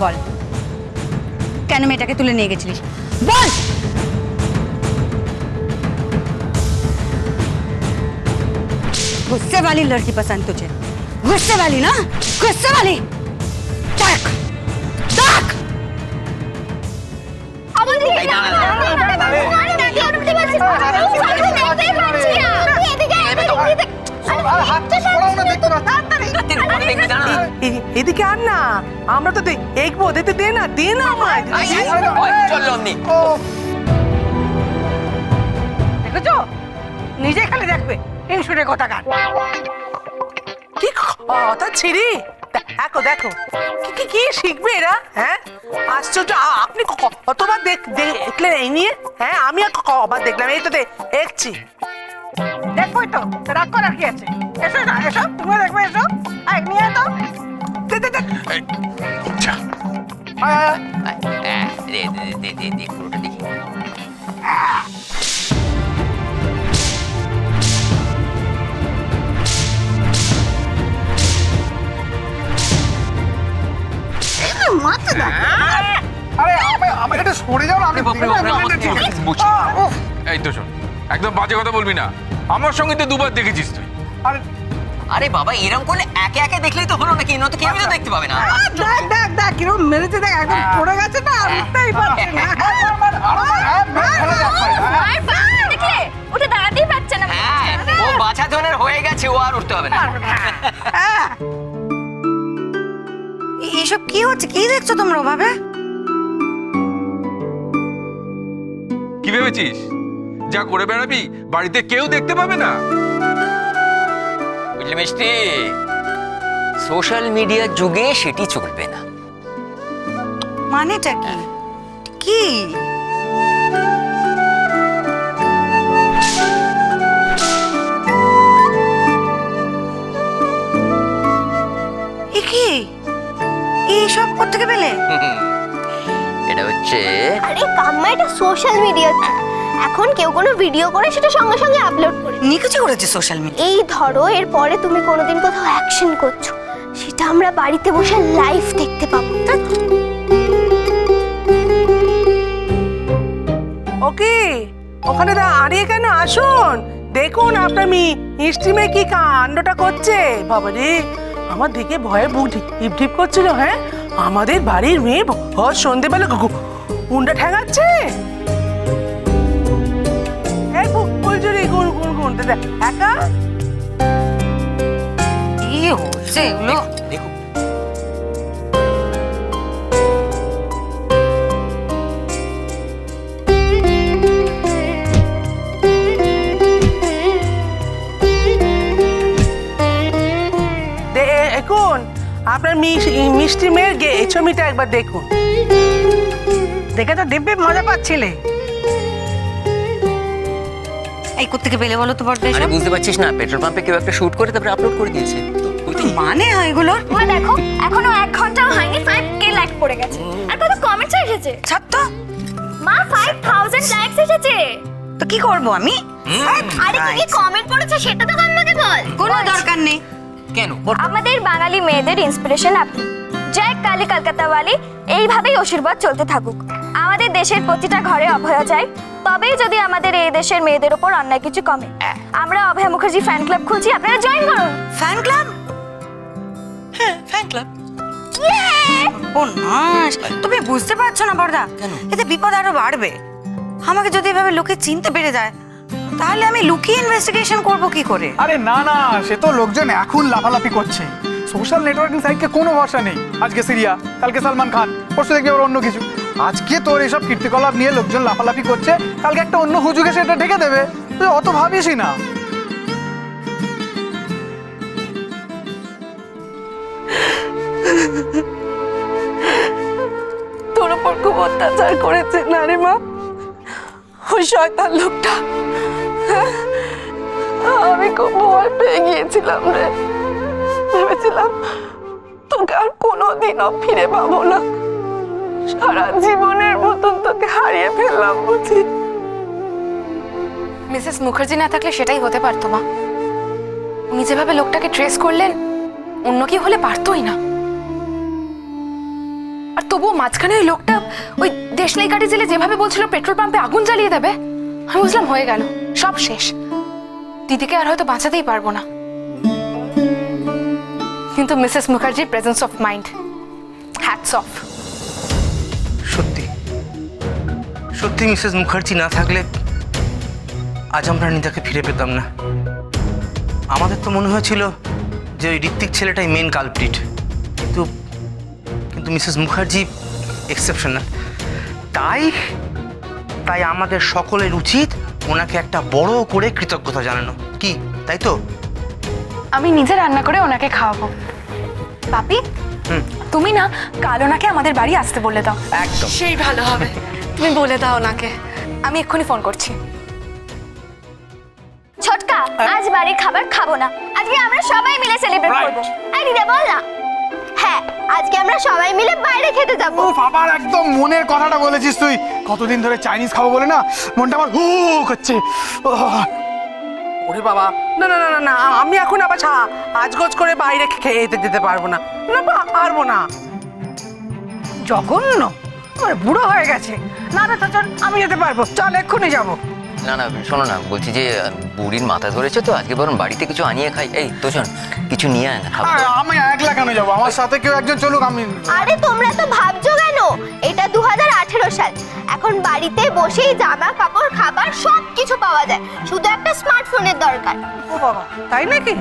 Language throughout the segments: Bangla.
বল, কেন মেয়েটাকে তুলে নিয়ে গেছিলিস? বল। गुस्से वाली लड़की पसंद तुझे? गुस्से वाली ना, गुस्से वाली। देख देख এদিকে আন না, আমরা তো দেখবো। দে না আমায়। দেখেছো, নিজে খালি দেখবে ইনশুরের কথা কার কি কথা ছিড়ি। দেখো দেখো কি কি শিখবে এরা। হ্যাঁ আশ্চর্য, আপনি কতবার দেখলেন এই নিয়ে? হ্যাঁ আমি কবার দেখলাম, এই তো দেখছি। দেখবোই তো, রাগ করার কি আছে? এসো না, এসো, তুমি দেখবে, এসো নিয়ে তো। পুরোটা দেখি। এই তো শোন, একদম বাজে কথা বলবি না। আমার সঙ্গে তো দুবার দেখেছিস তুই। আরে বাবা, এরকম করলে একে একে দেখলেই তো হলো নাকি? নয়তো কেউ তো দেখতে পাবে না। দেখ কিরকম মেরেছে, দেখ একদম পড়ে গেছে না, উঠতেই পারছে না। দেখলে উঠে দাঁড়াতেই পারছে না। ও বাছা ধরনের হয়ে গেছে, ও আর উঠতে হবে না। এইসব কি হচ্ছে? কি দেখছো তোমরা ওভাবে? কি ভেবেছিস যা করে বেড়াবি বাড়িতে কেউ দেখতে পাবে না? বুঝলি মিষ্টি, সোশ্যাল মিডিয়ার যুগে সেটি চলবে না। মানেটা কি? কি কি এইসব কোত্থেকে পেলে? এটা হচ্ছে, আরে কাম্মা, এটা সোশ্যাল মিডিয়া। এখন কেউ কোনো ভিডিও করে সেটা সঙ্গে সঙ্গে আপলোড করে। নিকুচি করেছে সোশ্যাল মিডিয়া। এই ধরো, এরপরে তুমি কোনোদিন কোথাও অ্যাকশন করছো, সেটা আমরা বাড়িতে বসে লাইভ দেখতে পাবো। ওকে, ওখানে দাঁড়িয়ে কেন? আসুন, দেখুন আপনার মিষ্টিমে কি কাণ্ডটা করছে। বাবারে, আমার দেখে ভয়ে বুক ঢিপ ঢিপ করছিল। হ্যাঁ, আমাদের বাড়ির মেয়ে ভর সন্ধ্যেবেলা গুন্ডা ঠেঙাচ্ছে। একা কি হচ্ছে এগুলো? দেখো দেখুন আপনার মিষ্টি মেয়ের ছবিটা একবার দেখুন। দেখে তো দিব্যি মজা পাচ্ছিলে। এই কোত্থেকে পেলে বলো তো বড়? আরে বুঝতে পারছিস না, পেট্রোল পাম্পে কেউ একটা শুট করে তারপরে আপলোড করে দিয়েছে। মানে হয় এগুলো? মা দেখো, এখনো 1 ঘন্টাও হয়নি 5K লাইক পড়ে গেছে। আর কত কমেন্টস এসেছে? ছাড় তো। মা 5000 লাইকস এসেছে। তো কি করব আমি? আরে কি কি কমেন্ট পড়েছে সেটা তো কাম্মাকে বল। কোনো দরকার নেই। কেন? আমাদের বাঙালি মেয়েদের ইন্সপিরেশন আপনি। জয় কালী কলকাতাওয়ালি। এইভাবেই আশীর্বাদ চলতে থাকুক। আমাদের দেশের প্রতিটা ঘরে অভয়া চাই, তবেই যদি আমাদের এই দেশের মেয়েদের উপর অন্যায় কিছু কমে। আমরা অভয়া মুখার্জি ফ্যান ক্লাব খুলছি, আপনারা জয়েন করুন। Fan club? হ্যাঁ, ফ্যান ক্লাব। ও নাশ, তুমি বুঝতে পারছো না বড়দা? এতে বিপদ আরো বাড়বে। আমাকে যদি এভাবে লোকে চিনতে পেরে যায়, তাহলে আমি লুকিয়ে ইনভেস্টিগেশন করব কি করে? আরে না না, সে তো লোকজন এখন লাফালাফি করছে। সোশ্যাল নেটওয়ার্কিং সাইটকে কোনো ভরসা নেই। আজকে সিরিয়া, কালকে সালমান খান, পরশু দেখবি ওর অন্য কিছু। আজকে তোর এসব কীর্তিকলাপ নিয়ে লোকজন লাফালাফি করছে, কালকে একটা অন্য হুজুকে সেটা ঢেকে দেবে। তুই অত ভাবিসই না। তোর উপর খুব অত্যাচার করেছে না রে মা ওই শয়তান লোকটা। আমি খুব ভয় পেয়ে গিয়েছিলাম রে। ভেবেছিলাম তোকে আর কোনোদিনও ফিরে পাবো না। সারা জীবনের মতন তোকে হারিয়ে ফেললাম বুঝি। মিসেস মুখার্জি না থাকলে সেটাই হতে পারতো মা। উনি যেভাবে লোকটাকে ট্রেস করলেন, অন্য কি হলে পারতোই না। আর তবুও মাঝখানে ওই লোকটা ওই দেশলাই কাঠি জেলে যেভাবে বলছিল পেট্রোল পাম্পে আগুন জ্বালিয়ে দেবে, আমি বুঝলাম হয়ে গেল, সব শেষ, দিদিকে আর হয়তো বাঁচাতেই পারবো না। কিন্তু মিসেস মুখার্জির presence of mind, hats off. সত্যি সত্যি মিসেস মুখার্জি না থাকলে আজ আমরা নিতাকে ফিরে পেতাম না। আমাদের তো মনে হয়েছিল যে ওই ঋত্বিক ছেলেটাই মেন কালপ্রিট, কিন্তু কিন্তু মিসেস মুখার্জি এক্সেপশনাল। তাই তাই আমাদের সকলের উচিত ওনাকে একটা বড় করে কৃতজ্ঞতা জানানো, কি তাই তো? আমি নিজে রান্না করে ওনাকে খাওয়াবো। পাপি, তুমি না কাল ওনাকে আমাদের বাড়ি আসতে বলে দাও। একদম। সেই ভালো হবে, তুমি বলে দাও ওনাকে। আমি এক্ষুনি ফোন করছি। ছোটকা, আজ বাড়ির খাবার খাবো না, আজকে আমরা সবাই মিলে সেলিব্রেট করব। এই দিদা বল না। হ্যাঁ, আজকে আমরা সবাই মিলে বাইরে খেতে যাব। ও বাবার একদম মনের কথাটা বলেছিস তুই। কতদিন ধরে চাইনিজ খাবো বলে না মনটা আমার হু করছে। ওরে বাবা, না না না না না, আমি এখন আবার আজগোজ করে বাইরে খেয়ে যেতে পারবো না, না পারবো না। জঘন্য, ওরে বুড়ো হয়ে গেছে। না না চল, আমি যেতে পারবো, চল এক্ষুনি যাবো। না না শোনো না, বলছি যে বুড়ির মাথা ধরেছে তো, আজকে বরং বাড়িতে কিছু আনিয়ে খাই। এই তোষণ, কিছু নিয়ে আয় না, খাবো। আমি একলা কেন যাবো? আমার সাথে কেউ একজন চলুক। আমি আরে তোমরা তো ভাবছো কেন, এটা 2018 সাল, এখন বাড়িতে বসেই জামা কাপড় খাবার সব কিছু পাওয়া যায়, শুধু একটা স্মার্টফোনের দরকার। ও বাবা, তাই নাকি?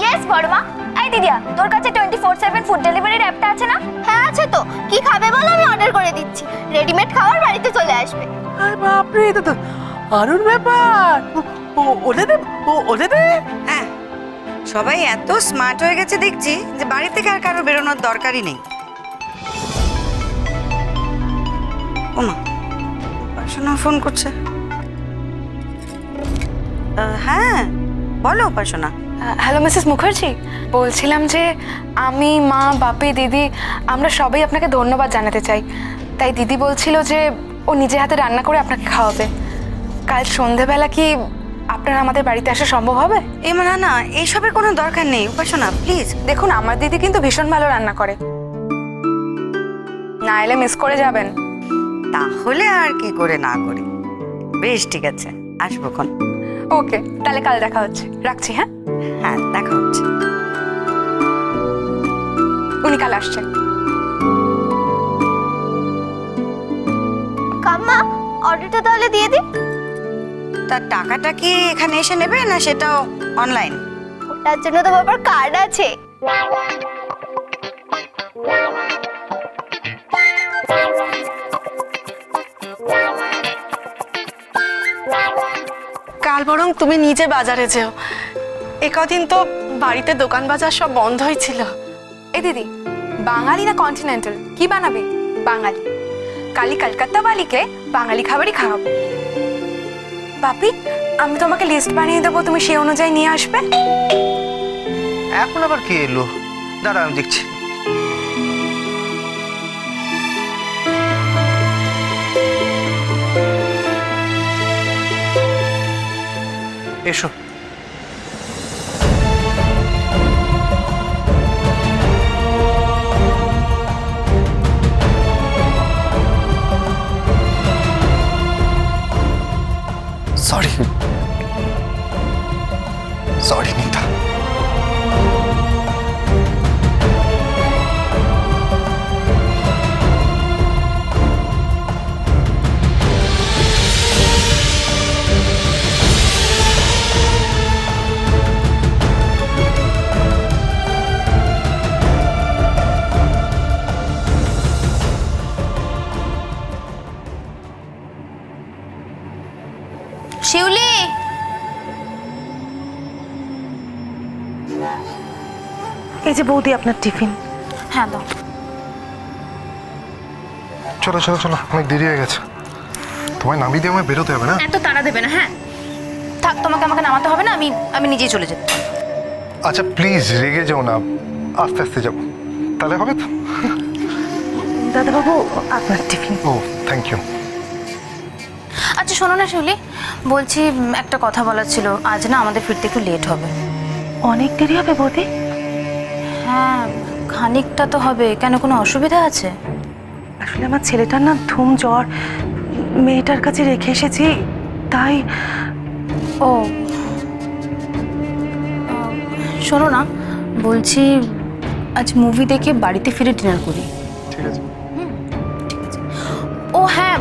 ইয়েস বড়মা। এই দিদিয়া, তোর কাছে 24/7 ফুড ডেলিভারির অ্যাপটা আছে না? হ্যাঁ আছে তো। কি খাবে বলো, আমি অর্ডার করে দিচ্ছি, রেডিমেড খাবার বাড়িতে চলে আসবে। আরে বাপরে, এটা তো আরুর ব্যাপার। ওলে দে। হ্যাঁ, সবাই এত স্মার্ট হয়ে গেছে দেখছি যে বাড়ি থেকে আর কারো বেরোনোর দরকারই নেই। ওমা, উপাসনা ফোন করছে। হ্যাঁ বলো উপাসনা। হ্যালো মিসেস মুখার্জি, বলছিলাম যে আমি, মা, বাপি, দিদি আমরা সবাই আপনাকে ধন্যবাদ জানাতে চাই। তাই দিদি বলছিল যে ও নিজে হাতে রান্না করে আপনাকে খাওয়াবে। কাল সন্ধেবেলা কি আপনার আমাদের বাড়িতে আসা সম্ভব হবে? না না, এইসবের কোনো দরকার নেই উপাসনা, প্লিজ। দেখুন, আমার দিদি কিন্তু ভীষণ ভালো রান্না করে, না এলে মিস করে যাবেন। তাহলে আর কি করে না করি। বেশ ঠিক আছে, আসবো খন। ওকে, তাহলে কাল দেখা হচ্ছে, রাখছি। হ্যাঁ হ্যাঁ, দেখা হচ্ছে। উনি কাল আসছেন। কাম্মা, অর্ডারটা তাহলে দিয়ে দিই। তার টাকাটা কি এখানে এসে নেবে না সেটাও অনলাইন? ওটার জন্য তো বাবার কার্ড আছে। কাল বরং তুমি নিজে বাজারে যেও, এ কদিন তো বাড়িতে দোকান বাজার সব বন্ধই ছিল। এই দিদি, বাঙালি না কন্টিনেন্টাল, কি বানাবি? বাঙালি। কালি কলকাতা বালিকে বাঙালি খাবারই খাওয়াবো। বাপি, আমি তোমাকে লিস্ট বানিয়ে দেবো, তুমি সেই অনুযায়ী নিয়ে আসবে। এখন আবার কে এলো? দাঁড়া, আমি দেখছি। এসো। সরি নিতা। শিউলি, এই যে বৌদি আপনার টিফিন। হ্যাঁ দাও। চলো চলো চলো, অনেক দেরি হয়ে গেছে। তোমায় নামিয়ে দিয়ে আমায় বেরোতে হবে না? এত তাড়া দেবে না। হ্যাঁ থাক, তোমাকে আমাকে নামাতে হবে না, আমি নিজেই চলে যেতে। আচ্ছা প্লিজ রেগে যাও না, আস্তে আস্তে যাবো, তাহলে হবে তো? দাদাবাবু, আপনার টিফিন। O thank you. আচ্ছা শোনো না শিউলি, বলছি একটা কথা বলার ছিল, আজ না আমাদের ফিরতে একটু লেট হবে। অনেক দেরি হবে বৌদি? হ্যাঁ খানিকটা তো হবে, কেন কোনো অসুবিধা আছে? আসলে আমার ছেলেটার না ধুম জ্বর, মেয়েটার কাছে রেখে এসেছি, তাই। ও শোনো না, বলছি আজ মুভি দেখে বাড়িতে ফিরে ডিনার করি। ঠিক আছে। ঠিক আছে। ও হ্যাঁ,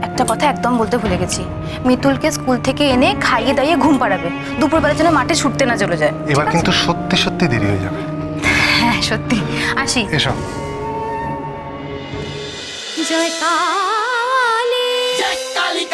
একটা কথা একদম বলতে ভুলে গেছি, মিতুলকে স্কুল থেকে এনে খাইয়ে দাইয়ে ঘুম পাড়াবে, দুপুরবেলা যেন মাঠে ছুটতে না চলে যায়। এবার কিন্তু সত্যি সত্যি দেরি হয়ে যাবে। হ্যাঁ সত্যি, আসি। এসো। জয় কালী, জয় কালী।